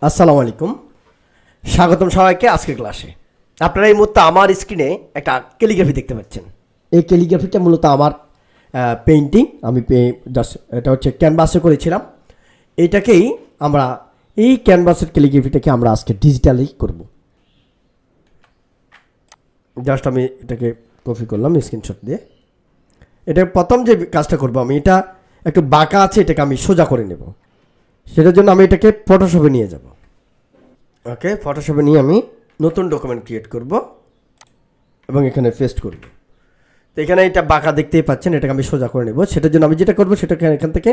আসসালামু আলাইকুম, স্বাগতম সবাইকে আজকের ক্লাসে। আপনারা এই মুহূর্তে আমার স্ক্রিনে একটা ক্যালিগ্রাফি দেখতে পাচ্ছেন। এই ক্যালিগ্রাফিটা মূলত আমার পেইন্টিং, আমি জাস্ট এটা হচ্ছে ক্যানভাসে করেছিলাম। এইটাকেই আমরা এই ক্যানভাসের ক্যালিগ্রাফিটাকে আমরা আজকে ডিজিটালি করব। জাস্ট আমি এটাকে কপি করলাম স্ক্রিনশট দিয়ে। এটা প্রথম যে কাজটা করব, আমি এটা একটু বাঁকা আছে, এটাকে আমি সোজা করে নেব। সেটার জন্য আমি এটাকে ফটোশপে নিয়ে যাব। ওকে, ফটোশপে নিয়ে আমি নতুন ডকুমেন্ট ক্রিয়েট করব এবং এখানে পেস্ট করব। তো এখানে এটা বাঁকা দেখতেই পাচ্ছেন, এটাকে আমি সোজা করে নেব। সেটার জন্য আমি যেটা করব সেটাকে এখান থেকে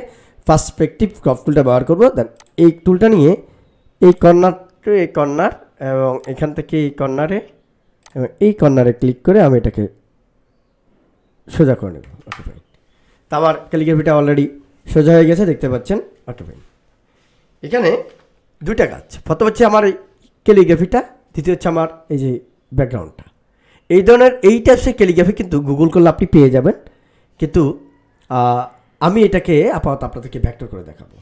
পার্সপেক্টিভ ক্রপ টুলটা ব্যবহার করব। দেন এই টুলটা নিয়ে এই কর্নার টু এই কর্নার এবং এখান থেকে এই কর্নারে এবং এই কর্নারে ক্লিক করে আমি এটাকে সোজা করে নেব। Okay fine. তা আমার ক্যালিগ্রাফিটা অলরেডি সোজা হয়ে গেছে, দেখতে পাচ্ছেন। Okay fine. এখানে দুইটা কাজ, প্রথম হচ্ছে আমার এই ক্যালিগ্রাফিটা, দ্বিতীয় হচ্ছে আমার এই যে ব্যাকগ্রাউন্ডটা। এই ধরনের এই টাইপসের ক্যালিগ্রাফি কিন্তু গুগল করলে আপনি পেয়ে যাবেন, কিন্তু আমি এটাকে আপাতত আপনাদেরকে ভেক্টর করে দেখাবো।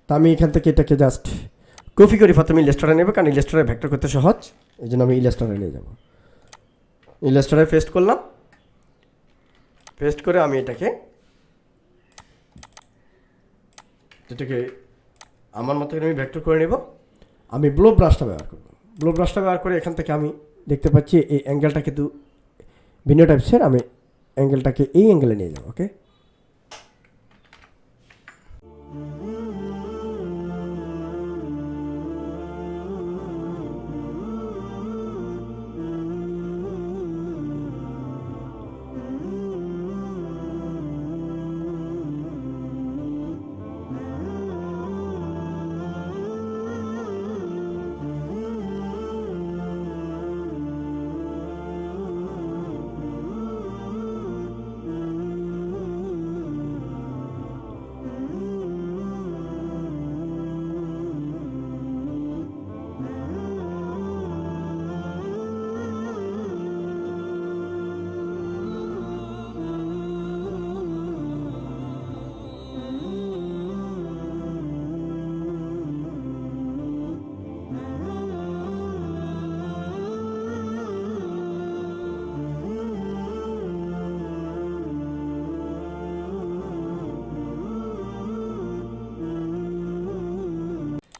তো আমি এখান থেকে এটাকে জাস্ট কপি করি, প্রথমে ইলাস্ট্রেটরে নেব, কারণ ইলাস্ট্রেটরে ভেক্টর করতে সহজ, এই জন্য আমি ইলাস্ট্রেটরে নিয়ে যাব। ইলাস্ট্রেটরে পেস্ট করলাম, পেস্ট করে আমি এটাকে আমার মতো করে আমি ভেক্টর করে নেব। আমি ব্লো ব্রাশটা ব্যবহার করব। ব্লো ব্রাশটা ব্যবহার করে এখান থেকে আমি দেখতে পাচ্ছি এই অ্যাঙ্গেলটা কিন্তু ভিন্ন টাইপসের, আমি অ্যাঙ্গেলটাকে এই অ্যাঙ্গেলে নিয়ে যাব। ওকে,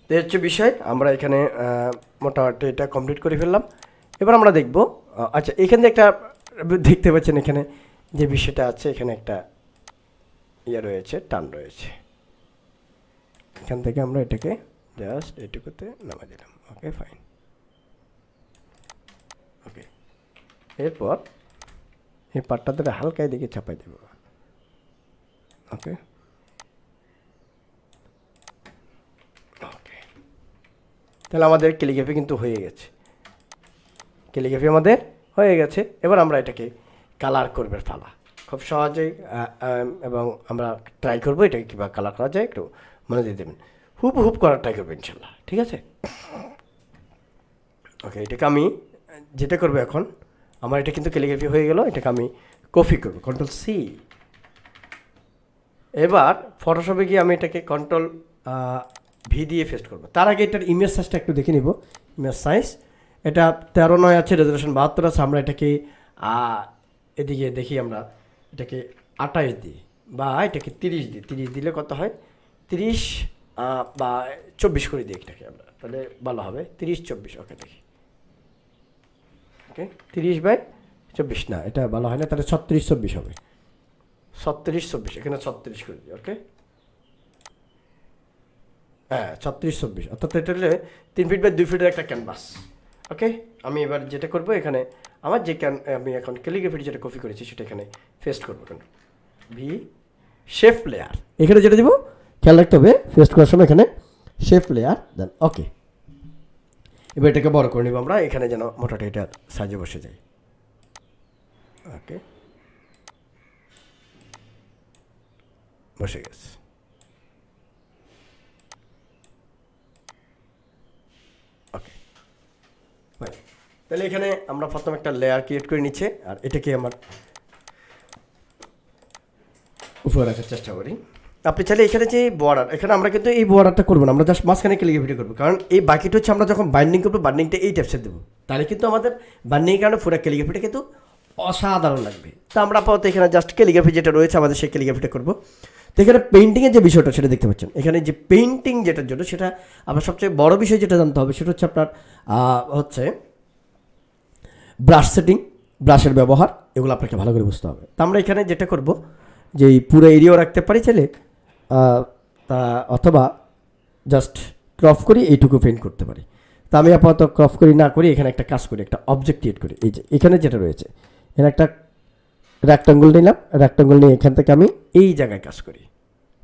তো হচ্ছে বিষয়, আমরা এখানে মোটামুটি এটা কমপ্লিট করে ফেললাম। এবার আমরা দেখব, আচ্ছা এখানে একটা দেখতে পাচ্ছেন, এখানে যে বিষয়টা আছে, এখানে একটা ইয়ে রয়েছে, টান রয়েছে। এখান থেকে আমরা এটাকে জাস্ট এটুকুতে নামা দিলাম। Okay fine. ওকে, এরপর এই পার্টটা ধরে হালকা এদিকে চাপাই দেব। ওকে, তাহলে আমাদের ক্যালিগ্রাফি কিন্তু হয়ে গেছে। ক্যালিগ্রাফি আমাদের হয়ে গেছে। এবার আমরা এটাকে কালার করবে পালা, খুব সহজেই, এবং আমরা ট্রাই করবো এটাকে কীভাবে কালার করা যায়, একটু মনে দিয়ে দেবেন। হুপ করার ট্রাই করবো ইনশাল্লাহ, ঠিক আছে। ওকে, এটাকে আমি যেটা করবো এখন, আমার এটা কিন্তু ক্যালিগ্রাফি হয়ে গেল, এটাকে আমি কপি করবো, কন্ট্রোল সি। এবার ফটোশপে গিয়ে আমি এটাকে কন্ট্রোল ভি দিয়ে পেস্ট করবো। তার আগে এটার ইমেজ সাইজটা একটু দেখে নিব। ইমেজ সাইজ এটা 13:9 আছে, রেজলিউশন 72 আছে। আমরা এটাকে এদিকে দেখি, আমরা এটাকে 28 দিই বা এটাকে 30 দিই। 30 দিলে কত হয়, 30 বা 24 করে দিই এটাকে আমরা, তাহলে ভালো হবে। 30-24, ওকে দেখি। ওকে, 30/24 না, এটা ভালো হয় না, তাহলে 36-24 হবে। 36-24, এখানে 36 করে দিই। ওকে, হ্যাঁ 36-24, অর্থাৎ এটা হলে 3 ফিট বাই 2 ফিটের একটা ক্যানভাস। ওকে, আমি এবার যেটা করবো, এখানে আমার যে আমি এখন ক্যালিগ্রাফি যেটা কপি করেছি সেটা এখানে পেস্ট করবো। ভি শেপ লেয়ার, এখানে যেটা দেবো খেয়াল রাখতে হবে, পেস্ট করার সময় এখানে শেপ লেয়ার দেন। ওকে, এবার এটাকে বড় করে নেব আমরা, এখানে যেন মোটামুটি এটা সাইজে বসে যায়। ওকে, বসে গেছে। ওকে, তাহলে এখানে আমরা প্রথম একটা লেয়ার ক্রিয়েট করে নিচ্ছে, আর এটাকে আমার উপরে রাখার চেষ্টা করি। আপনি চাইলে এখানে যে বর্ডার, এখানে আমরা কিন্তু এই বর্ডারটা করবো না, আমরা জাস্ট মাঝখানে ক্যালিগ্রাফিটা করবো, কারণ এই বাকিটা হচ্ছে আমরা যখন বাইন্ডিং করবো বাইন্ডিংটা এই টাইপসের দেবো, তাহলে কিন্তু আমাদের বাইন্ডিংয়ের কারণে পুরো ক্যালিগ্রাফিটা কিন্তু অসাধারণ লাগবে। তো আমরা আপাতত এখানে জাস্ট ক্যালিগ্রাফি যেটা রয়েছে আমাদের সেই ক্যালিগ্রাফিটা করবো। তো এখানে পেইন্টিংয়ের যে বিষয়টা সেটা দেখতে পাচ্ছেন, এখানে যে পেইন্টিং যেটার জন্য সেটা আপনার সবচেয়ে বড় বিষয় যেটা জানতে হবে সেটা হচ্ছে আপনার হচ্ছে ব্রাশ সেটিং, ব্রাশের ব্যবহার, এগুলো আপনাকে ভালো করে বুঝতে হবে। তো আমরা এখানে যেটা করব যে এই পুরো এরিয়াও রাখতে পারি চাইলে, তা অথবা জাস্ট ক্রপ করি এইটুকু পেইন্ট করতে পারি। তা আমি আপাতত ক্রপ করি না করি এখানে একটা কাজ করি, একটা অবজেক্ট ক্রিয়েট করি। এই যে এখানে যেটা রয়েছে এখানে একটা রেক্টাঙ্গুল নিলাম, রেক্টাঙ্গুল নিয়ে এখান থেকে আমি এই জায়গায় কাজ করি।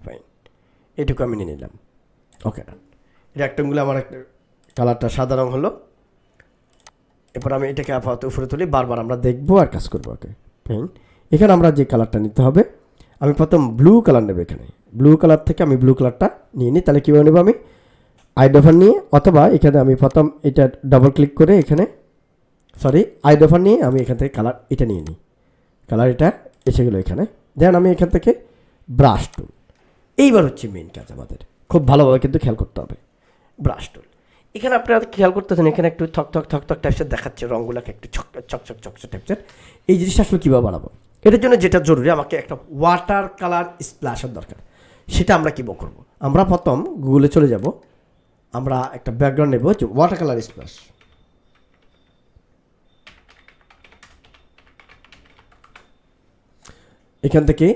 ফাইন, এইটুকু আমি নিয়ে নিলাম। ওকে, ডান। রেক্টাঙ্গুলে আমার একটা কালারটা সাদা রঙ হলো। এরপর আমি এটাকে আপাতত উপরে তুলি, বারবার আমরা দেখবো আর কাজ করবো। ওকে ফাইন, এখানে আমরা যে কালারটা নিতে হবে, আমি প্রথম ব্লু কালার নেব। এখানে ব্লু কালার থেকে আমি ব্লু কালারটা নিয়ে নিই। তাহলে কীভাবে নেবো, আমি আইডোফার নিয়ে, অথবা এখানে আমি প্রথম এটা ডাবল ক্লিক করে এখানে আইডোফার নিয়ে আমি এখান থেকে কালার এটা নিয়ে নিই। কালার এটা এসে গেলো এখানে। দেন আমি এখান থেকে ব্রাশ টুল, এইবার হচ্ছে মেইন কাজ আমাদের, খুব ভালোভাবে কিন্তু খেয়াল করতে হবে। ব্রাশ টুল এখানে আপনারা খেয়াল করতেছেন, এখানে একটু থক থক টাইপসের দেখাচ্ছে, রঙগুলোকে একটু চকচক টাইপসের। এই জিনিসটা আসলে কীভাবে বানাবো, এটার জন্য যেটা জরুরি আমাকে একটা ওয়াটার কালার স্প্ল্যাশের দরকার। সেটা আমরা কীভাবে করবো, আমরা প্রথম গুগলে চলে যাব, আমরা একটা ব্যাকগ্রাউন্ড নেব যে ওয়াটার কালার স্প্ল্যাশ। এখান থেকে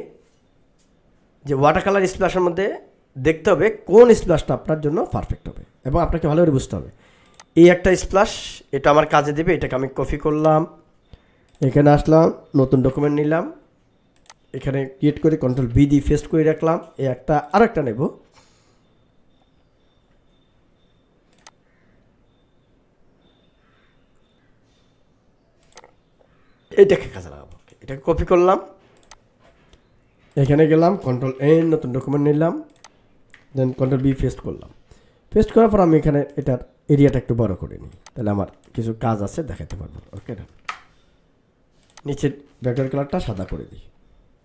যে ওয়াটার কালার স্প্ল্যাশের মধ্যে দেখতে হবে কোন স্প্ল্যাশটা আপনার জন্য পারফেক্ট হবে, এবং আপনাকে ভালো করে বুঝতে হবে। এই একটা স্প্ল্যাশ, এটা আমার কাজে দেবে, এটাকে আমি কপি করলাম, এখানে আসলাম, নতুন ডকুমেন্ট নিলাম, এখানে ক্রিয়েট করে কন্ট্রোল বি দিয়ে পেস্ট করে রাখলাম। এই একটা আর একটা নেব, এটাকে কাজে লাগাবো। এটাকে কপি করলাম, এখানে গেলাম, কন্ট্রোল এন, নতুন ডকুমেন্ট নিলাম, দেন কন্ট্রোল বি পেস্ট করলাম। পেস্ট করার পর আমি এখানে এটার এরিয়াটা একটু বড় করে নিই, তাহলে আমার কিছু কাজ আছে দেখাতে পারবো। ওকে, না নিচের ব্যাকগ্রাউন্ড কালারটা সাদা করে দিই।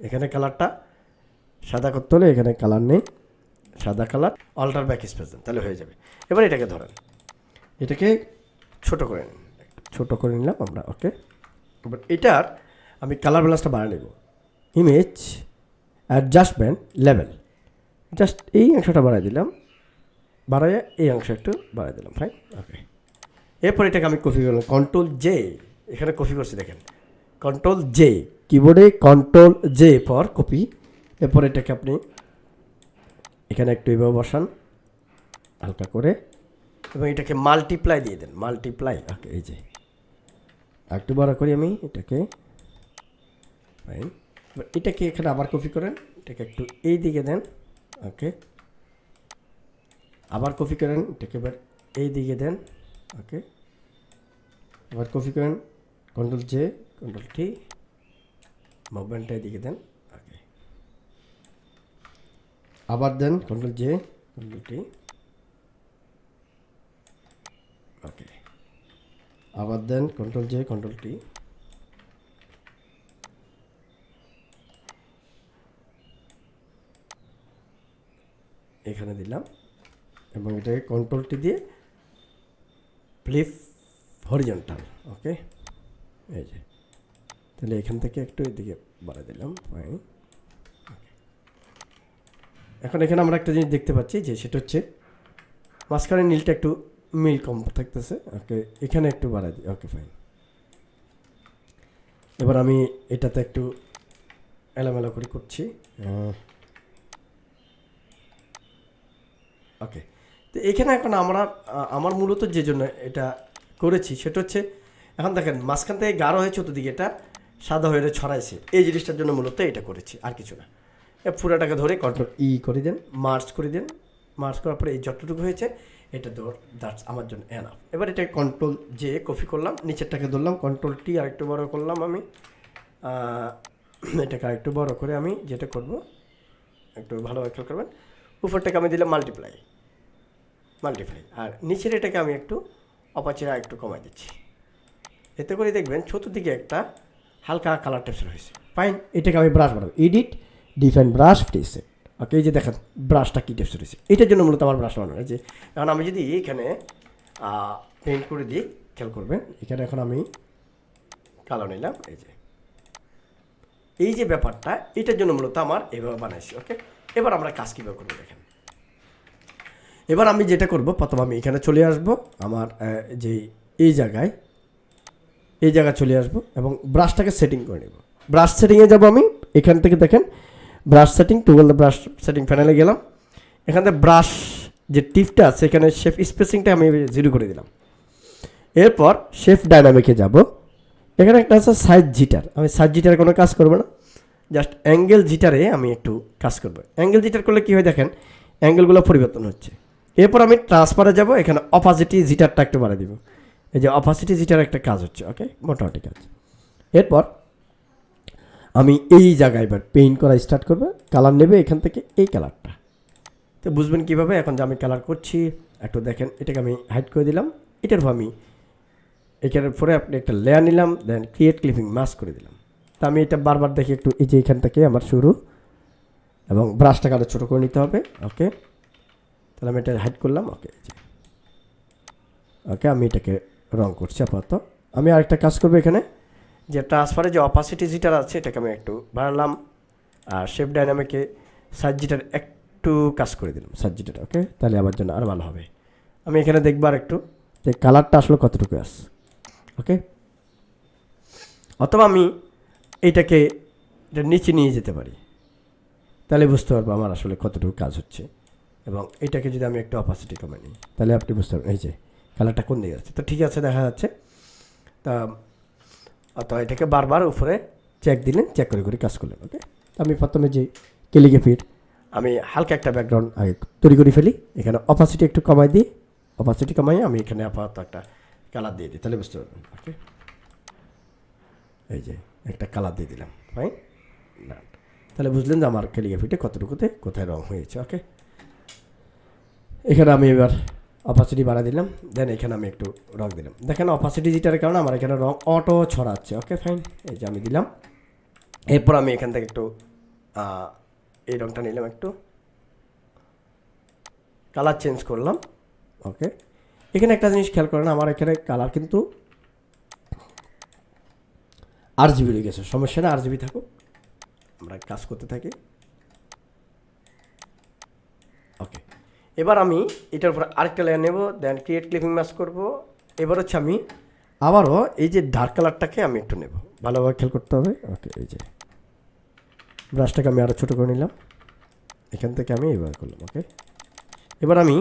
এখানে কালারটা সাদা করতে হলে এখানে কালার নেই, সাদা কালার, অল্টার ব্যাক স্পেস দেন, তাহলে হয়ে যাবে। এবার এটাকে ধরেন, এটাকে ছোট করে নিন, ছোট করে নিলাম আমরা। ওকে, এবার এটার আমি কালার ব্যালেন্সটা বাড়িয়ে নেব। ইমেজ অ্যাডজাস্টমেন্ট লেভেল, জাস্ট এই অংশটা বাড়াই দিলাম, বাড়াইয়া এই অংশ একটু বাড়াই দিলাম। ফাইন, ওকে। এরপর এটাকে আমি কপি করলাম, কন্ট্রোল জে, এখানে কপি করছি দেখেন, কন্ট্রোল জে, কিবোর্ডে কন্ট্রোল জে পর কপি। এরপর এটাকে আপনি এখানে একটু এভাবে বসান হালকা করে, এবং এটাকে মাল্টিপ্লাই দিয়ে দেন, মাল্টিপ্লাই। ওকে, এই যে একটু বড় করি আমি এটাকে। ফাইন, এবার এটাকে এখানে আবার কপি করেন, এটাকে একটু এই দিকে দেন। ওকে, আবার কপি করেন, এটাকে এবার এই দিকে দেন। ওকে, আবার কপি করেন, কন্ট্রোল জে, কন্ট্রোল টি, মুভমেন্টটা এদিকে দেন। ওকে, আবার দেন কন্ট্রোল জে, কন্ট্রোল টি। ওকে, আবার দেন কন্ট্রোল জে, কন্ট্রোল টি। এখানে দিলাম, এবং এটাকে কন্ট্রোল টি দিয়ে ফ্লিপ হরিজন্টাল। ওকে, এই যে, তাহলে এখান থেকে একটু এদিকে বাড়াই দিলাম। ফাইন, এখন এখানে আমরা একটা জিনিস দেখতে পাচ্ছি যে সেটা হচ্ছে মাঝখানে নীলটা একটু মিল কম থাকতেছে। ওকে, এখানে একটু বাড়াই দিই। ওকে, ফাইন। এবার আমি এটাতে একটু এলোমেলো করে করছি। ওকে, তো এখানে এখন আমার মূলত যে জন্য এটা করেছি সেটা হচ্ছে, এখন দেখেন মাঝখান থেকে গাঢ় হয়ে চতুর্দিকে এটা সাদা হয়ে ছড়াইছে, এই জিনিসটার জন্য মূলত এটা করেছি, আর কিছু না। পুরাটাকে ধরে কন্ট্রোল ই করে দেন, মার্চ করে দেন। মার্চ করার পরে এই যতটুকু হয়েছে এটা দ্যাটস আমার জন্য এনাফ। এবার এটা কন্ট্রোল জে কপি করলাম, নিচেরটাকে ধরলাম, কন্ট্রোল টি আরেকটু বড় করলাম আমি। এটাকে আরেকটু বড় করে আমি যেটা করব একটু ভালোভাবে খেয়াল করবেন, উপরটাকে আমি দিলাম মাল্টিপ্লাই, আর নিচের এটাকে আমি একটু অপাচেরা একটু কমাই দিচ্ছি। এতে করে দেখবেন চতুর্দিকে একটা হালকা কালার টেক্সচার হয়েছে। ফাইন, এটাকে আমি ব্রাশ বানাবো, এডিট ডিফাইন ব্রাশ প্রিসেট। ওকে, এই যে দেখেন ব্রাশটা কী টেপস রয়েছে, এটার জন্য মূলত আমার ব্রাশ বানানো হয়েছে। এখন আমি যদি এখানে পেইন্ট করে দিই, খেয়াল করবেন এখানে এখন আমি কালো নিলাম, এই যে ব্যাপারটা, এটার জন্য মূলত আমার এভাবে বানাইছি। ওকে, এবার আমরা কাজ কীভাবে করবো দেখেন। এবার আমি যেটা করব, প্রথম আমি এখানে চলে আসব, আমার যে এই জায়গায় চলে আসব এবং ব্রাশটাকে সেটিং করে নেব। ব্রাশ সেটিংয়ে যাব আমি, এখান থেকে দেখেন brush setting, toggle the brush setting প্যানেলে গেলাম। এখান থেকে ব্রাশ যে টিপটা আছে এখানে শেপ স্পেসিংটা আমি 0 করে দিলাম। এরপর শেপ ডাইনামিকে যাব, এখানে একটা আছে সাইজ জিটার, আমি সাইজ জিটারে কোনো কাজ করবো না, জাস্ট অ্যাঙ্গেল জিটারে আমি একটু কাজ করবো। অ্যাঙ্গেল জিটার করলে কী হয় দেখেন, অ্যাঙ্গেলগুলো পরিবর্তন হচ্ছে। এরপর আমি ট্রান্সফারে যাব, এখানে অপাসিটি জিটারটা একটু বাড়িয়ে দিব, এই যে অপাসিটি জিটার একটা কাজ হচ্ছে। ওকে, মোটামুটি কাজ। এরপর আমি এই জায়গায় এবার পেইন্ট করা স্টার্ট করবো, কালার নেবে এখান থেকে এই কালারটা, তো বুঝবেন কীভাবে। এখন যে আমি কালার করছি একটু দেখেন, এটাকে আমি হাইড করে দিলাম, এটার আমি এখানের পরে আপনি একটা লেয়ার নিলাম, দেন ক্রিয়েট ক্লিপিং মাস্ক করে দিলাম। তা আমি এটা বারবার দেখি একটু, এই যে এখান থেকে আমার শুরু এবং ব্রাশটাকে আরও ছোটো করে নিতে হবে। ওকে, তাহলে আমি এটা হাইড করলাম। ওকে, ওকে, আমি এটাকে রং করছি আপাতত। আমি আরেকটা কাজ করবো, এখানে যে ট্রান্সফারে যে অপাসিটি জিটার আছে এটাকে আমি একটু বাড়ালাম, আর শেপ ডাইনামিকে সাইজ জিটার একটু কাজ করে দিলাম, সাইজ জিটার। ওকে, তাহলে আমার জন্য আরও ভালো হবে। আমি এখানে দেখবো আর একটু যে কালারটা আসলে কতটুকু আসছে। ওকে, অথবা আমি এইটাকে এটা নিচে নিয়ে যেতে পারি, তাহলে বুঝতে পারবো আমার আসলে কতটুকু কাজ হচ্ছে। এবং এটাকে যদি আমি একটু অপাসিটি কমে নিই, তাহলে আপনি বুঝতে পারবেন এই যে কালারটা কোন দিকে যাচ্ছে। তো ঠিক আছে, দেখা যাচ্ছে। তা অথবা এটাকে বারবার উপরে চেক দিলেন, চেক করে করে কাজ করলেন। ওকে, আমি প্রথমে যে ক্যালিগ্রাফির আমি হালকা একটা ব্যাকগ্রাউন্ড আগে তৈরি করে ফেলি, এখানে অপাসিটি একটু কমাই দিই, অপাসিটি কমাই আমি এখানে আপাতত একটা কালার দিয়ে দিই, তাহলে বুঝতে পারবেন। ওকে, এই যে একটা কালার দিয়ে দিলাম, ফাইন, না তাহলে বুঝলেন যে আমার ক্যালিগ্রাফিটা কতটুকুতে কোথায় রং হয়েছে। ওকে, এখানে আমি এবার অপাসিটি বাড়া দিলাম, দেন এখানে আমি একটু রং দিলাম। দেখেন অপাসিটি যেটার কারণে আমার এখানে রং অটো ছড়াচ্ছে। ওকে, ফাইন, এই যে আমি দিলাম। এরপর আমি এখান থেকে একটু এই রংটা নিলাম, একটু কালার চেঞ্জ করলাম। ওকে, এখানে একটা জিনিস খেয়াল করেন, আমার এখানে কালার কিন্তু RGB রয়ে গেছে, সমস্যা না, RGB থাকুক, আমরা কাজ করতে থাকি। ওকে, এবার আমি এটার উপর আরেকটা লেয়ার নেব, দেন ক্রিয়েট ক্লিপিং মাস্ক করব। এবার হচ্ছে আমি আবারও এই যে ডার্ক কালারটাকে আমি একটু নেব, ভালোভাবে খেয়াল করতে হবে। ওকে, এই যে ব্রাশটাকে আমি আরও ছোটো করে নিলাম, এখান থেকে আমি এবার করলাম। ওকে, এবার আমি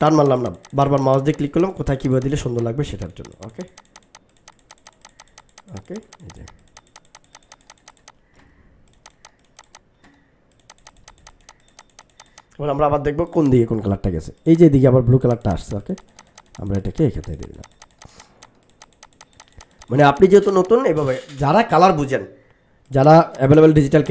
টান মারলাম না, বারবার মাউস দিয়ে ক্লিক করলাম, কোথায় কীভাবে দিলে সুন্দর লাগবে সেটার জন্য। ওকে, ওকে, এই যে এবার আমরা আবার দেখবো কোন দিকে কোন কালারটা গেছে, এই যে এদিকে আবার ব্লু কালারটা আসছে। ওকে, আমরা এটাকে এখানে দিয়ে দিলাম। মানে আপনি যেহেতু নতুন, এইভাবে যারা কালার বুঝেন, যারা অ্যাভেলেবেল ডিজিটাল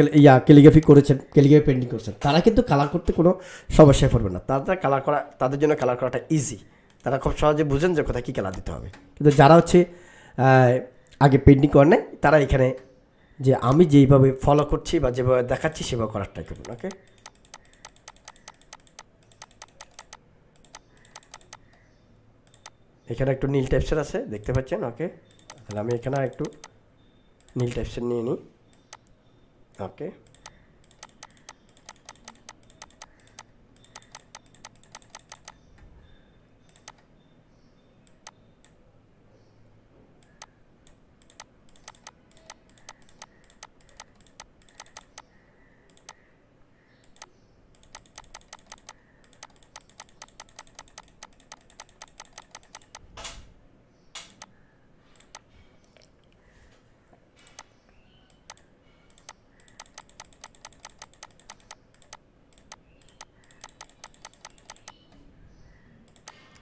ক্যালিগ্রাফি করেছেন, ক্যালিগ্রাফি পেন্টিং করছেন, তারা কিন্তু কালার করতে কোনো সমস্যায় পড়বে না। তারা কালার করা, তাদের জন্য কালার করাটা ইজি, তারা খুব সহজে বুঝেন যে কোথায় কী কালার দিতে হবে। কিন্তু যারা হচ্ছে আগে পেন্টিং করেন নাই, তারা এখানে যে আমি যেইভাবে ফলো করছি বা যেভাবে দেখাচ্ছি সেভাবে করার ট্রাই করবেন। ওকে, এখানে একটু নীল টাইপসের আছে, দেখতে পাচ্ছেন। ওকে, তাহলে আমি এখানে একটু নীল টাইপসের নিয়ে নিই। ওকে,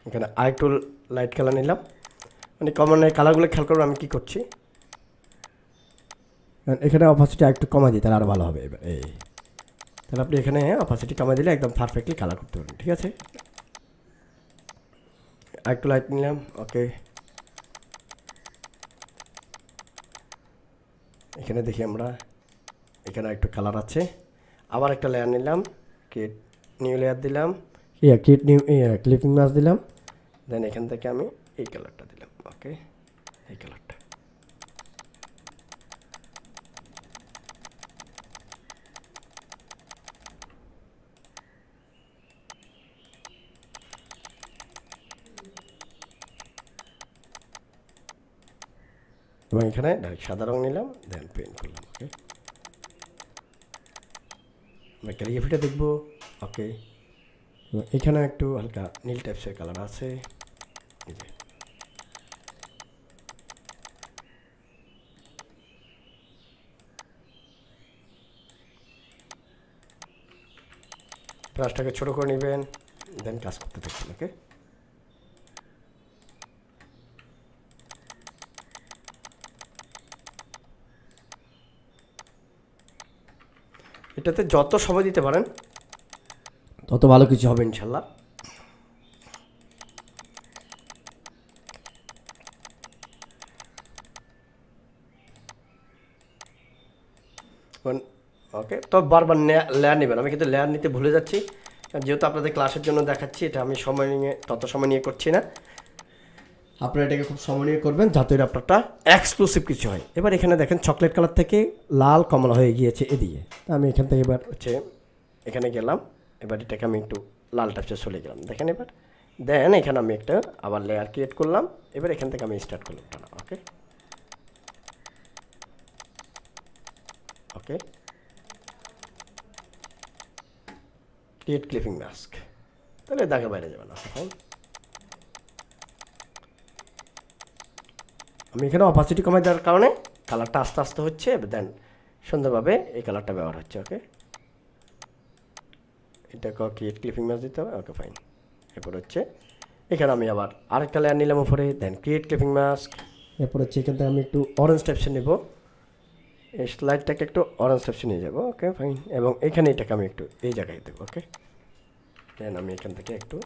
এখানে আরেকটু লাইট কালার নিলাম, মানে কমনের কালারগুলো খেয়াল করবো আমি কী করছি। এখানে অপাসিটি আরেকটু কমা দিই, তাহলে আরও ভালো হবে। এবার এই তাহলে আপনি এখানে অপাসিটি কমা দিলে একদম পারফেক্টলি কালার করতে পারবেন। ঠিক আছে, আরেকটু লাইট নিলাম। ওকে, এখানে দেখি আমরা এখানে একটু কালার আছে, আবার একটা লেয়ার নিলাম, ক্রিয়েট নিউ লেয়ার দিলাম, ক্রিয়েট নিউ ক্লিপিং মাস্ক দিলাম, দেন এখান থেকে আমি এই কালারটা দিলাম। ওকে, এই কালারটা। এবং এখানে ডাইরেক্ট সাদা রং নিলাম, দেন পেন্ট করলাম। ওকে, আমরা ক্যালিগ্রাফিটা দেখবো। ওকে, এখানে একটু হালকা নীল টাইপসের কালার আছে, এই যে ব্রাশটাকে ছোটো করে নেবেন, দেন কাজ করতে থাকবেন। ওকে, এটাতে যত সময় দিতে পারেন তত ভালো কিছু হবে ইনশাল্লাহ। ওকে, তো বারবার লেয়ার নেবেন। আমি কিন্তু লেয়ার নিতে ভুলে যাচ্ছি, যেহেতু আপনাদের ক্লাসের জন্য দেখাচ্ছি, এটা আমি সময় নিয়ে তত সময় নিয়ে করছি না। আপনারা এটাকে খুব সময় নিয়ে করবেন যাতে আপনারটা এক্সক্লুসিভ কিছু হয়। এবার এখানে দেখেন চকলেট কালার থেকে লাল কমলা হয়ে গিয়েছে এদিকে। আমি এখান থেকে এবার হচ্ছে এখানে গেলাম, এবার এটাকে আমি একটু লাল টাইপসে চলে গেলাম, দেখেন এবার। দেন এখানে আমি একটা আবার লেয়ার ক্রিয়েট করলাম, এবার এখান থেকে আমি স্টার্ট করলাম টানা। ওকে, ওকে, ক্রিয়েট ক্লিপিং মাস্ক, তাহলে দাগের বাইরে যাবে না। ফাইন, আমি এখানে অপাসিটি কমাই দেওয়ার কারণে কালারটা আস্তে আস্তে হচ্ছে, দেন সুন্দরভাবে এই কালারটা ব্যবহার হচ্ছে। ওকে, এটাকে ক্রিয়েট ক্লিপিং মাস্ক দিতে হবে। ওকে, ফাইন। এরপর হচ্ছে এখানে আমি আবার আরেকটা লেয়ার নিলাম উপরে, দেন ক্রিয়েট ক্লিপিং মাস্ক। এরপর হচ্ছে এখান থেকে আমি একটু অরেঞ্জ টাইপসে নেব, এই স্লাইডটাকে একটু অরেঞ্জ টাইপসে নিয়ে যাবো। ওকে, ফাইন। এবং এখানে এটাকে আমি একটু এই জায়গায় দেবো। ওকে, দেন আমি এখান থেকে একটু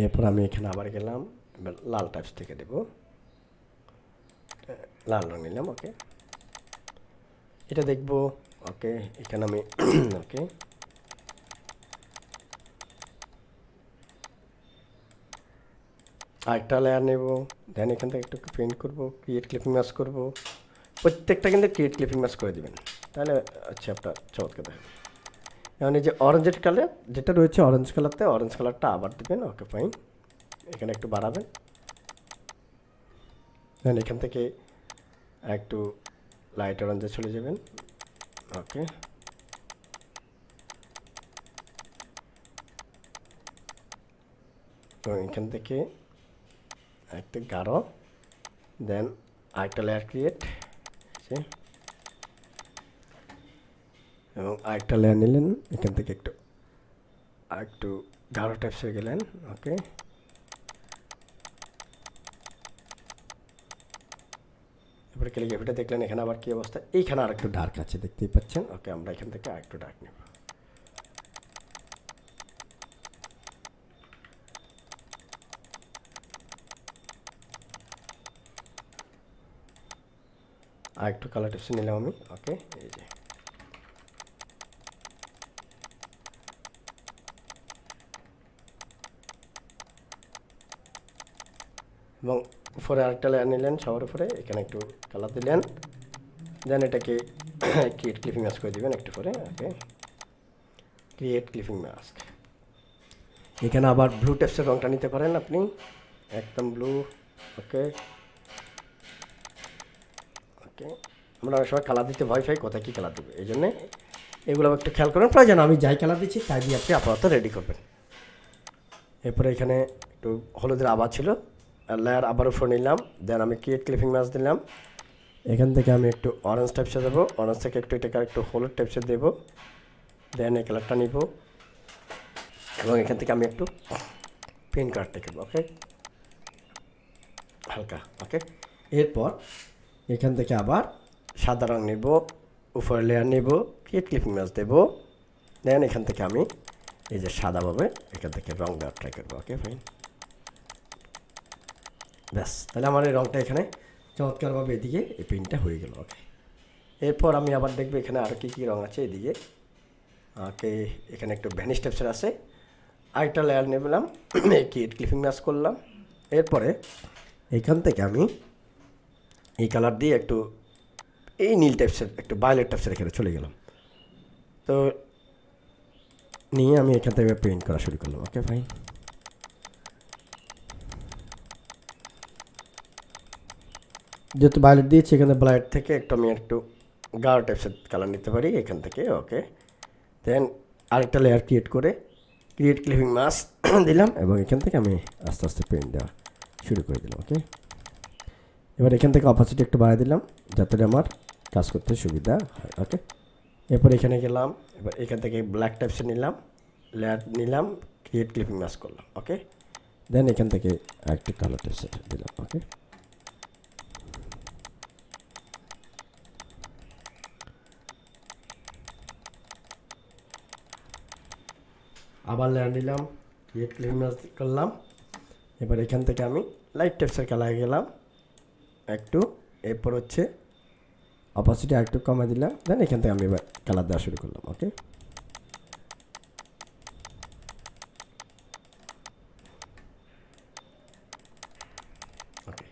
এরপর আমি এখানে আবার গেলাম, এবার লাল টাইপস থেকে দেব, লাল রঙ নিলাম। ওকে, এটা দেখব। ওকে, এখানে আমি ওকে আরেকটা লেয়ার নেব, দেন এখান থেকে একটু পেন্ট করব, ক্রিয়েট ক্লিপিং মাস্ক করব। প্রত্যেকটা কিন্তু ক্রিয়েট ক্লিপিং মাস্ক করে দেবেন, তাহলে আচ্ছা আপনার চমৎকার দেখেন। এখন এই যে অরেঞ্জের কালার যেটা রয়েছে, অরেঞ্জ কালারতে অরেঞ্জ কালারটা আবার দেবেন। ওকে, ফাইন। এখানে একটু বাড়াবেন, দেন এখান থেকে একটু লাইট অরেঞ্জে চলে যাবেন। ওকে, তো এখান থেকে একটা গাঢ়, দেন আরেকটা লেয়ার ক্রিয়েট, এবং আরেকটা লেয়ার নিলেন, এখান থেকে একটু আরেকটু গাঢ় টাইপস হয়ে গেলেন। ওকে, এবারে ক্যালিগ্রাফিটা দেখলেন, এখানে আবার কী অবস্থা, এইখানে আর একটু ডার্ক আছে, দেখতেই পাচ্ছেন। ওকে, আমরা এখান থেকে আর একটু ডার্ক নেব। আর একটু কালার টিপস নিলাম আমি। ওকে, এই যে এবং উপরে আরেকটা লেয়ার নিলেন, সবার উপরে এখানে একটু কালার দিলেন, দেন এটাকে ক্রিয়েট ক্লিপিং মাস্ক করে দিবেন একটু পরে। ওকে, ক্রিয়েট ক্লিপিং মাস্ক। এখানে আবার ব্লু টেপসের রঙটা নিতে পারেন আপনি, একদম ব্লু। ওকে, ওকে, আমরা অনেক সময় কালার দিতে ভয় পাই, কোথায় কী কালার দেবে, এই জন্যে এগুলো একটু খেয়াল করেন। প্রয়োজন আমি যাই কালার দিচ্ছি তাই দিয়ে আপনি আপাতত রেডি করবেন। এরপরে এখানে একটু হলুদের আবার ছিল, লেয়ার আবার উপরে নিলাম, দেন আমি ক্রিয়েট ক্লিপিং মাস্ক দিলাম। এখান থেকে আমি একটু অরেঞ্জ টাইপসে দেবো, অরেঞ্জ থেকে একটু এটাকে একটু হলুদ টাইপসে দেবো, দেন এই কালারটা নিব, এবং এখান থেকে আমি একটু পেন কালারটা করবো। ওকে, হালকা। ওকে, এরপর এখান থেকে আবার সাদা রঙ নেব, উপরে লেয়ার নেব, ক্রিয়েট ক্লিপিং মাস্ক দেবো, দেন এখান থেকে আমি এই যে সাদাভাবে এখান থেকে রঙ দেওয়ার ট্রাই করবো। ওকে, ফাইন। ব্যাস, তাহলে আমার এই রঙটা এখানে চমৎকারভাবে এদিকে এই পেইন্টটা হয়ে গেল। ওকে, এরপর আমি আবার দেখবো এখানে আর কী কী রঙ আছে এদিকে। ওকে, এখানে একটু ভ্যানিশ টেপসের আছে, আরেকটা লেয়ার নিলাম, ক্রিয়েট ক্লিপিং ম্যাচ করলাম। এরপরে এইখান থেকে আমি এই কালার দিয়ে একটু এই নীল টাইপসের একটু ভায়োলেট টাইপসের এখানে চলে গেলাম। তো নিয়ে আমি এখান থেকে পেইন্ট করা শুরু করলাম। ওকে ফাইন, যেহেতু ভায়োলেট দিয়েছি এখানে ভায়োলেট থেকে আমি একটু গাঢ় টাইপসের কালার নিতে পারি এখান থেকে। ওকে, দেন আরেকটা লেয়ার ক্রিয়েট করে ক্রিয়েট ক্লিপিং মাস্ক দিলাম এবং এখান থেকে আমি আস্তে আস্তে পেইন্ট দেওয়া শুরু করে দিলাম। ওকে, এবার এখান থেকে অপাসিটি একটু বাড়িয়ে দিলাম যাতে আমার কাজ করতে সুবিধা হয়। ওকে, এরপর এখানে গেলাম, এবার এখান থেকে ব্ল্যাক টাইপসে নিলাম, লেয়ার নিলাম, ক্রিয়েট ক্লিপিং মাস্ক করলাম। ওকে, দেন এখান থেকে আরেকটু কালার টাইপসে দিলাম। ওকে, আবার লেয়ার নিলাম, ক্রিয়েট ক্লিপিং মাস্ক করলাম। এবার এখান থেকে আমি লাইট টাইপসের কালার গেলাম একটু, এরপর হচ্ছে অপাসিটি আরেকটু কমে দিলাম, দেন এখান থেকে আমি এবার কালার দেওয়া শুরু করলাম। ওকে, ওকে,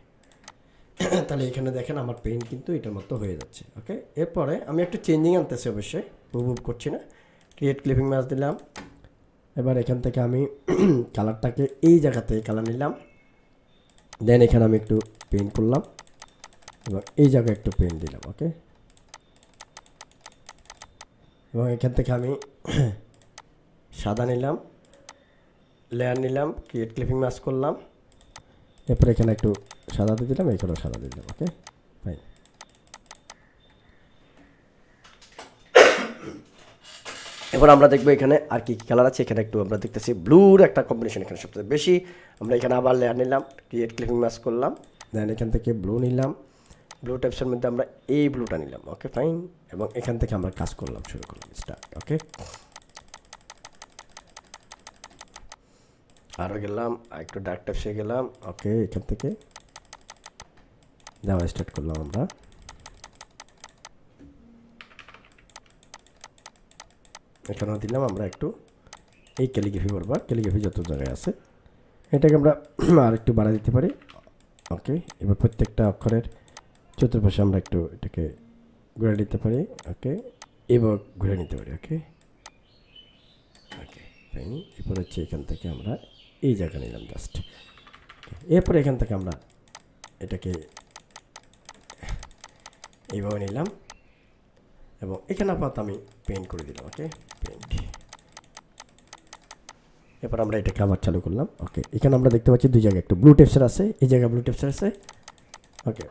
তাহলে এখানে দেখেন আমার পেইন্ট কিন্তু এটার মতো হয়ে যাচ্ছে। ওকে, এরপরে আমি একটু চেঞ্জিং আনতেছি, অবশ্যই মুভ করছি না, ক্রিয়েট ক্লিপিং মাস্ক দিলাম। এবার এখান থেকে আমি কালারটাকে এই জায়গাতে কালার নিলাম, দেন এখানে আমি একটু পেইন্ট করলাম এবং এই জায়গায় একটু পেইন্ট দিলাম। ওকে, এবং এখান থেকে আমি সাদা নিলাম, লেয়ার নিলাম, ক্রিয়েট ক্লিপিং মাস্ক করলাম, এরপর এখানে একটু সাদা দিয়ে দিলাম, এইখানেও সাদা দিয়ে দিলাম। ওকে ফাইন, এবার আমরা দেখবো এখানে আর কি কী কালার আছে। এখানে একটু আমরা দেখতেছি ব্লুর একটা কম্বিনেশন এখানে সবচেয়ে বেশি। আমরা এখানে আবার লেয়ার নিলাম, ক্রিয়েট ক্লিপিং মাস্ক করলাম, দেন এখান থেকে ব্লু নিলাম, ব্লু টাইপসের মধ্যে আমরা এই ব্লুটা নিলাম। ওকে ফাইন, এবং এখান থেকে আমরা কাজ করলাম, শুরু করলাম, স্টার্ট। ওকে, আরও গেলাম, একটু ডার্ক টাইপসে গেলাম। ওকে, এখান থেকে দেওয়া স্টার্ট করলাম আমরা। এখানেও দিলাম আমরা একটু এই ক্যালিগ্রাফি বরাবর, ক্যালিগ্রাফি যত জায়গায় আছে এটাকে আমরা আর একটু বাড়া দিতে পারি। ওকে, এবার প্রত্যেকটা অক্ষরের চতুর্পাশে আমরা একটু এটাকে ঘুরে নিতে পারি। ওকে, এবার ঘুরে নিতে পারি। ওকে, ওকে ফাইন, এরপর হচ্ছে এখান থেকে আমরা এই জায়গা নিলাম জাস্ট। এরপর এখান থেকে আমরা এটাকে এইভাবে নিলাম এবং এখানে আপাতত আমি পেইন্ট করে দিলাম। ওকে, পেইন্ট, এরপর আমরা এটাকে আবার চালু করলাম। ওকে, এখানে আমরা দেখতে পাচ্ছি দুই জায়গায় একটু ব্লু টেপসের আছে, এই জায়গায় ব্লু টেপসের আছে। ওকে,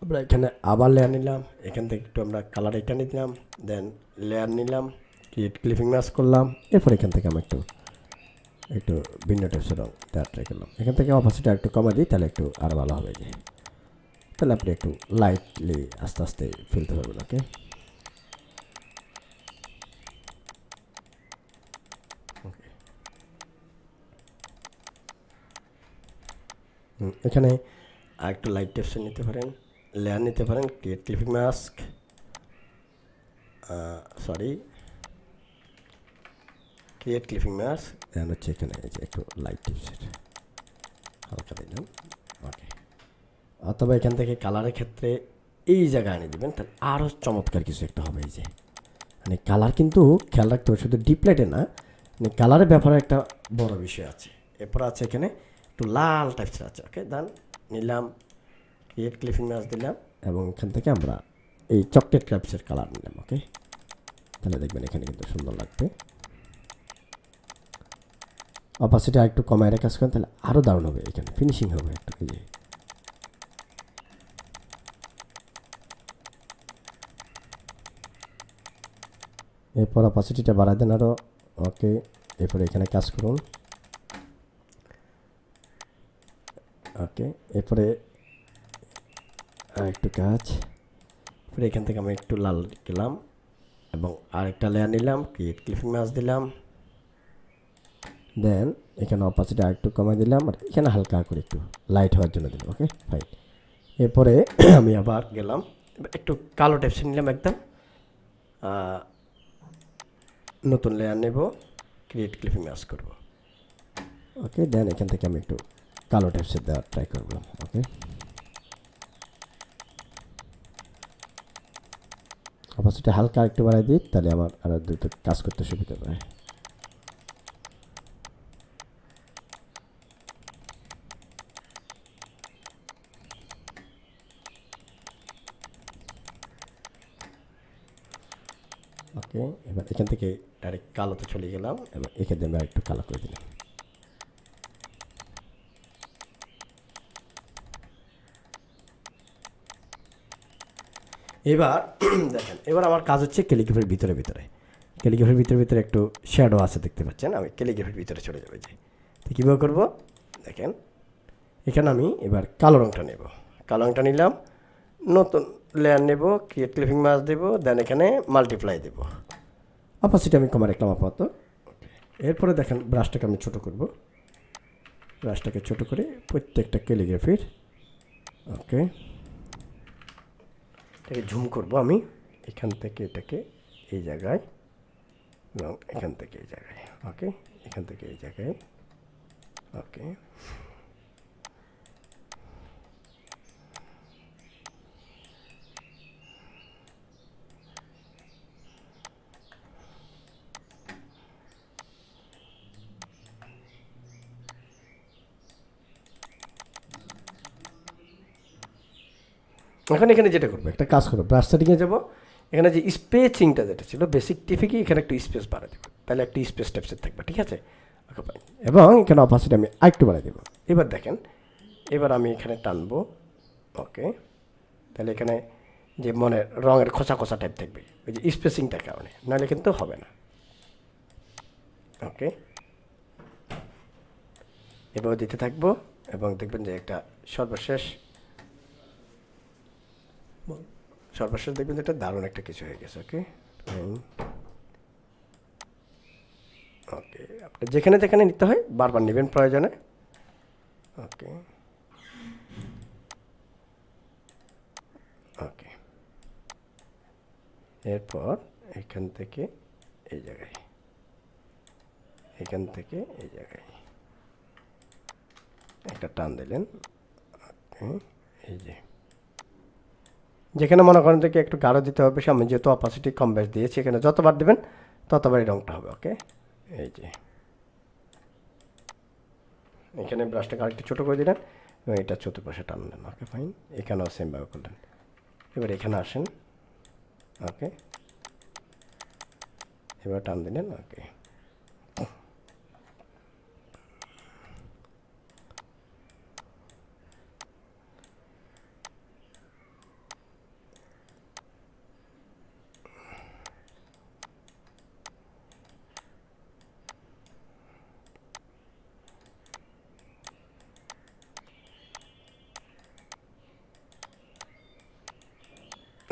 আমরা এখানে আবার লেয়ার নিলাম, এখান থেকে একটু আমরা কালার এটা নিলাম, দেন লেয়ার নিলাম, ক্রিয়েট ক্লিপিং মাস্ক করলাম, এরপর এখান থেকে আমি একটু ভিন্ন টেপসের রঙ ট্রাই করলাম। এখান থেকে অপাসিটি একটু কমা দিই, তাহলে একটু আরও ভালো হবে, যে তাহলে আপনি একটু লাইটলি আস্তে আস্তে ফেলতে পারবেন। ওকে, এখানে আর একটু লাইট টেপসে নিতে পারেন, লেয়ার নিতে পারেন, create clipping mask, sorry create clipping mask, then হচ্ছে এখানে এই যে একটু লাইট টেপসের হালকা দিলাম। ওকে, অথবা এখান থেকে কালারের ক্ষেত্রে এই জায়গায় এনে দেবেন, তাহলে আরও চমৎকার কিছু একটা হবে। এই যে মানে কালার কিন্তু খেয়াল রাখতে হবে, শুধু ডিপ লাইটে না, মানে কালারের ব্যাপারে একটা বড় বিষয় আছে। এরপর আছে এখানে একটু লাল টাইপসের আছে। ওকে, দেন নিলাম, ক্রিয়েট ক্লিপিং মাস্ক দিলাম এবং এখান থেকে আমরা এই চকলেট টাইপসের কালার নিলাম। ওকে, তাহলে দেখবেন এখানে কিন্তু সুন্দর লাগবে। অপাসিটি আর একটু কমায় কাজ করেন, তাহলে আরও দারুণ হবে, এখানে ফিনিশিং হবে একটু। এই যে এরপর অপাসিটিটা বাড়াই দেন আরও। ওকে, এরপরে এখানে কাজ করুন। ওকে, এরপরে একটু কাজ, এরপরে এখান থেকে আমি একটু লাল গেলাম এবং আরেকটা লেয়ার নিলাম, ক্রিয়েট ক্লিপিং মাস্ক দিলাম, দেন এখানে অপাসিটি আর একটু কমাই দিলাম আর এখানে হালকা করে একটু লাইট হওয়ার জন্য দিলাম। ওকে ফাইন, এরপরে আমি আবার গেলাম, একটু কালো টেপসে নিলাম একদম, নতুন লেয়ার নেব, ক্রিয়েট ক্লিপিং ম্যাচ করব। ওকে, দেন এখান থেকে আমি একটু কালো টেপসে দেওয়ার ট্রাই করব। ওকে, অপাসিটি হালকা একটু বাড়াই দিই, তাহলে আমার আরও দ্রুত কাজ করতে সুবিধা পায়। ওকে, এবার এখান থেকে ডাইরেক্ট কালোতে চলে গেলাম, এবার এখানে আমি একটু কালো করে দিলাম। এবার দেখেন, এবার আমার কাজ হচ্ছে ক্যালিগ্রাফির ভিতরে ভিতরে, ক্যালিগ্রাফির ভিতরে ভিতরে একটু শ্যাডো আছে দেখতে পাচ্ছেন, আমি ক্যালিগ্রাফির ভিতরে চলে যাবে যে। তো কীভাবে করবো দেখেন, এখানে আমি এবার কালো রঙটা নেব, কালো রঙটা নিলাম, নতুন লেয়ার নেব, ক্রিয়েট ক্লিপিং মাস্ক দেবো, দেন এখানে মাল্টিপ্লাই দেবো, অপাসিটি আমি কমা রাখলাম আপাতত। এরপরে দেখেন ব্রাশটাকে আমি ছোটো করব, ব্রাশটাকে ছোটো করে প্রত্যেকটা ক্যালিগ্রাফির, ওকে, এটাকে ঝুম করব আমি, এখান থেকে এটাকে এই জায়গায় এবং এখান থেকে এই জায়গায়, ওকে, এখান থেকে এই জায়গায়, ওকে। এখন এখানে যেটা করবো, একটা কাজ করবো, ব্রাশ সেটিংয়ে যাবো, এখানে যে স্পেসিংটা যেটা ছিল বেসিক টিফিকে, এখানে একটু স্পেস বাড়াই দেবো, তাহলে একটু স্পেস টাইপসের থাকবে, ঠিক আছে। ওকে ফাইন, এবং এখানে অপাসিটি আমি আরেকটু বাড়াই দেবো। এবার দেখেন, এবার আমি এখানে টানবো, ওকে, তাহলে এখানে যে মনে রঙের খোঁচা খোঁচা টাইপ থাকবে ওই যে স্পেসিংটার কারণে, নাহলে কিন্তু হবে না। ওকে, এভাবে দিতে থাকবো এবং দেখবেন যে একটা সর্বশেষ দেখবেন যে একটা দারুণ একটা কিছু হয়ে গেছে। ওকে, ওকে, আপনি যেখানে যেখানে নিতে হয় বারবার নেবেন প্রয়োজনে। ওকে, ওকে, এরপর এখান থেকে এই জায়গায়, এখান থেকে এই জায়গায় একটা টান দিলেন। ওকে, এই যে যেখানে মনে করেন থেকে একটু গাঢ় দিতে হবে, আমি যেহেতু অপাসিটি কম বেশ দিয়েছি, এখানে যতবার দেবেন ততবার এই রঙটা হবে। ওকে, এই যে এখানে ব্রাশটাকে আরেকটু ছোটো করে দিলেন এবং এটা চতুর্পাশে টানলেন। ওকে ফাইন, এখানেও সেমভাবে করলেন। এবার এখানে আসেন, ওকে, এবার টান দিলেন। ওকে,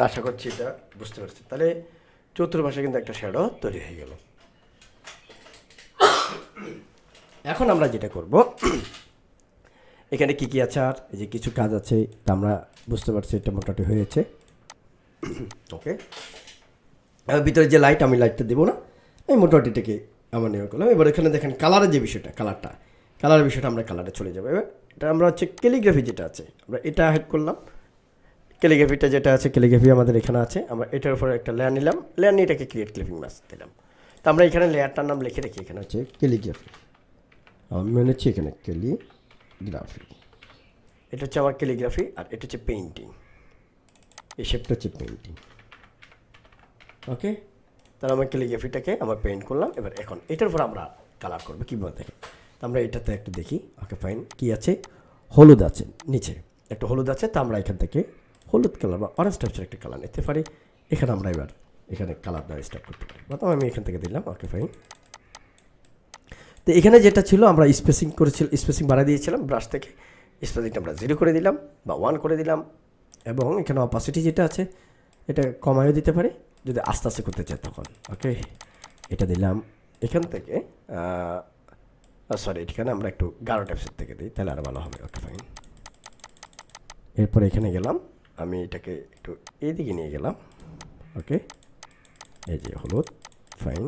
আশা করছি এটা বুঝতে পারছি। তাহলে চতুর্পাশে কিন্তু একটা শ্যাডো তৈরি হয়ে গেল। এখন আমরা যেটা করব, এখানে কি কি আছে, আর এই যে কিছু কাজ আছে, তা আমরা বুঝতে পারছি এটা মোটামুটি হয়েছে। ওকে, ভিতরে যে লাইট, আমি লাইটটা দেবো না, আমি মোটামুটিটাকে আমার নিয়ে করলাম। এবার এখানে দেখেন কালারের যে বিষয়টা, কালারের বিষয়টা আমরা কালারে চলে যাবো। এবার এটা আমরা হচ্ছে ক্যালিগ্রাফি যেটা আছে, আমরা এটা হেড করলাম, ক্যালিগ্রাফিটা যেটা আছে, ক্যালিগ্রাফি আমাদের এখানে আছে, আমরা এটার উপরে একটা লেয়ার নিলাম, লেয়ার নিয়ে এটাকে ক্রিয়েট ক্লিপিং মাস্ক দিলাম। তো আমরা এখানে লেয়ারটার নাম লিখে রেখি, এখানে হচ্ছে ক্যালিগ্রাফি, আমি মনে হচ্ছে এখানে ক্যালিগ্রাফি, এটা হচ্ছে আমার ক্যালিগ্রাফি, আর এটা হচ্ছে পেইন্টিং, এই শেপটা হচ্ছে পেইন্টিং। ওকে, তাহলে আমার ক্যালিগ্রাফিটাকে আমরা পেইন্ট করলাম। এবার এখন এটার উপর আমরা কালার করবো কীভাবে দেখেন, তো আমরা এটাতে একটু দেখি। ওকে ফাইন, কী আছে, হলুদ আছে নিচে, একটু হলুদ আছে, তো আমরা এখান থেকে হলুদ কালার বা অরেঞ্জ টাইপসের একটা কালার নিতে পারি। এখানে আমরা এবার এখানে কালার দেওয়া স্টার্ট করতে পারি, প্রথমে আমি এখান থেকে দিলাম। ওকে ফাইন, তো এখানে যেটা ছিল আমরা স্পেসিং বাড়াই দিয়েছিলাম ব্রাশ থেকে, স্পেসিংটা আমরা 0 করে দিলাম বা 1 করে দিলাম, এবং এখানে অপাসিটি যেটা আছে এটা কমায়ও দিতে পারি যদি আস্তে আস্তে করতে চাই তখন। ওকে, এটা দিলাম এখান থেকে, সরি এখানে আমরা একটু গাঢ় টাইপসের থেকে দিই, তাহলে আরও ভালো হবে। ওকে ফাইন, এরপর এখানে গেলাম, আমি এটাকে একটু এইদিকে নিয়ে গেলাম। ওকে, এই যে হলুদ, ফাইন।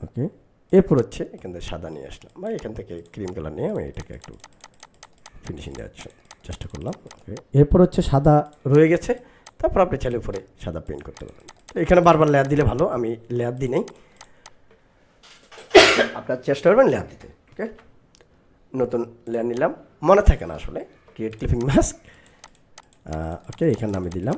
ওকে, এরপর হচ্ছে এখান থেকে সাদা নিয়ে আসলাম, বা এখান থেকে ক্রিম কালার নিয়ে আমি এটাকে একটু ফিনিশিং দেওয়ার চেষ্টা করলাম। ওকে, এরপর হচ্ছে সাদা রয়ে গেছে, তারপর আপনি চাইলে উপরে সাদা পেইন্ট করতে পারেন। তো এখানে বারবার লেয়ার দিলে ভালো, আমি লেয়ার দিই নেই, আপনার চেষ্টা করবেন লেয়ার দিতে। ওকে, নতুন লেয়ার নিলাম, মনে থাকে না আসলে, ক্রিয়েট ক্লিপিং মাস্ক। ওকে, এখানে আমি দিলাম।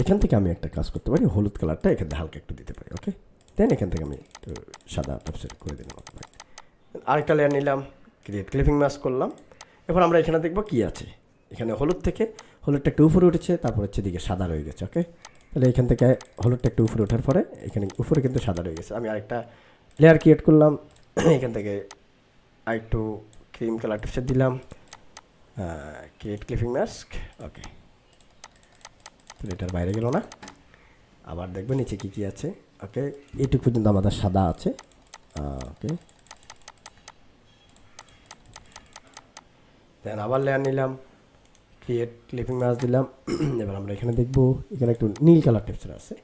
এখান থেকে আমি একটা কাজ করতে পারি, হলুদ কালারটা এখান থেকে হালকা একটু দিতে পারি। ওকে, দেন এখান থেকে আমি একটু সাদা টপসেট করে দিলাম। আরেকটা লেয়ার নিলাম, ক্রিয়েট ক্লিপিং মাস্ক করলাম। এবার আমরা এখানে দেখব কি আছে। এখানে হলুদ থেকে হলুদটা একটু উপরে উঠেছে, তারপর হচ্ছে দিকে সাদা রয়ে গেছে। ওকে, তাহলে এখান থেকে হলুদটা একটু উপরে ওঠার পরে এখানে উপরে কিন্তু সাদা রয়ে গেছে। আমি আরেকটা লেয়ার ক্রিয়েট করলাম, এখান থেকে আরেকটু ক্রিম কালার টপসেট দিলাম, ক্রিয়েট ক্লিপিং মাস্ক। ওকে, এটার বাইরে গেল না, আবার দেখবেন নিচে কী কী আছে। ওকে, এইটুকু পর্যন্ত আমাদের সাদা আছে। ওকে, দেন আবার লেয়ার নিলাম, ক্রিয়েট ক্লিপিং মাস্ক দিলাম। এবার আমরা এখানে দেখব, এখানে একটু নীল কালার টেক্সচার আছে,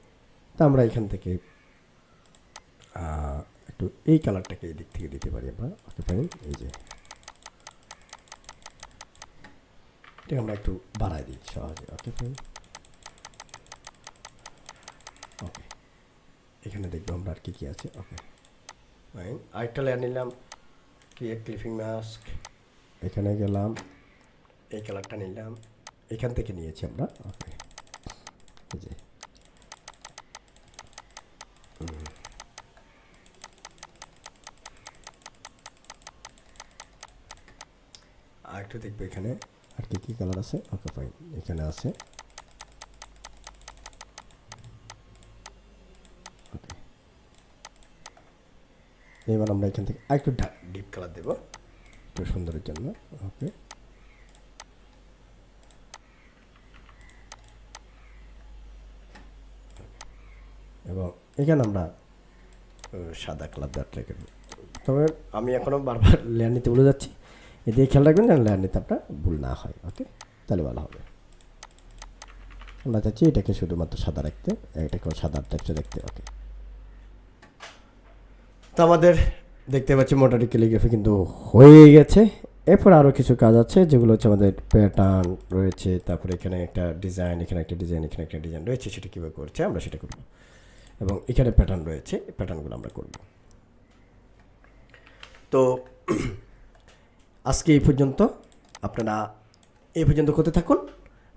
তা আমরা এখান থেকে একটু এই কালারটাকে এই দিক থেকে দিতে পারি আমরা। ওকে ফাইন, এই যে এটা আমরা একটু বাড়াই দিই সহজে। ওকে ফাইন, ওকে, এখানে দেখবো আমরা আর কী কী আছে। ওকে ফাইন, আরেকটা লেয়ার নিলাম, ক্রিয়েট ক্লিপিং মাস্ক, এখানে গেলাম, এই কালারটা নিলাম, এখান থেকে নিয়েছি আমরা। ওকে, এই যে আরেকটু দেখবো এখানে আর কি কী কালার আছে। ওকে ফাইন, এখানে আছে। ওকে, এবার আমরা এখান থেকে আরেকটু ডিপ কালার দেবো একটু সুন্দরের জন্য। ওকে, এবং এখানে আমরা সাদা কালার দেওয়ার ট্রাই করব। তবে আমি এখনও বারবার লেয়ার নিতে ভুলে যাচ্ছি, এদিকে খেয়াল রাখবেন যেন লেয়ার নিতে আপনার ভুল না হয়। ওকে, তাহলে ভালো হবে। আমরা চাচ্ছি এটাকে শুধুমাত্র সাদা রাখতে, এটাকেও সাদা টাইপসে দেখতে। ওকে, তো আমাদের দেখতে পাচ্ছি মোটামুটি ক্যালিগ্রাফি কিন্তু হয়ে গেছে। এরপর আরও কিছু কাজ আছে, যেগুলো হচ্ছে আমাদের প্যাটার্ন রয়েছে, তারপরে এখানে একটা ডিজাইন, এখানে একটা ডিজাইন, এখানে একটা ডিজাইন রয়েছে, সেটা কীভাবে করছে আমরা সেটা করব। এবং এখানে প্যাটার্ন রয়েছে, প্যাটার্নগুলো আমরা করব। তো আজকে এই পর্যন্ত, আপনারা এই পর্যন্ত করতে থাকুন,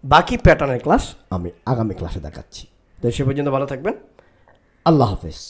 বাকি প্যাটার্নের ক্লাস আমি আগামী ক্লাসে দেখাচ্ছি। তো সে পর্যন্ত ভালো থাকবেন, আল্লাহ হাফেজ।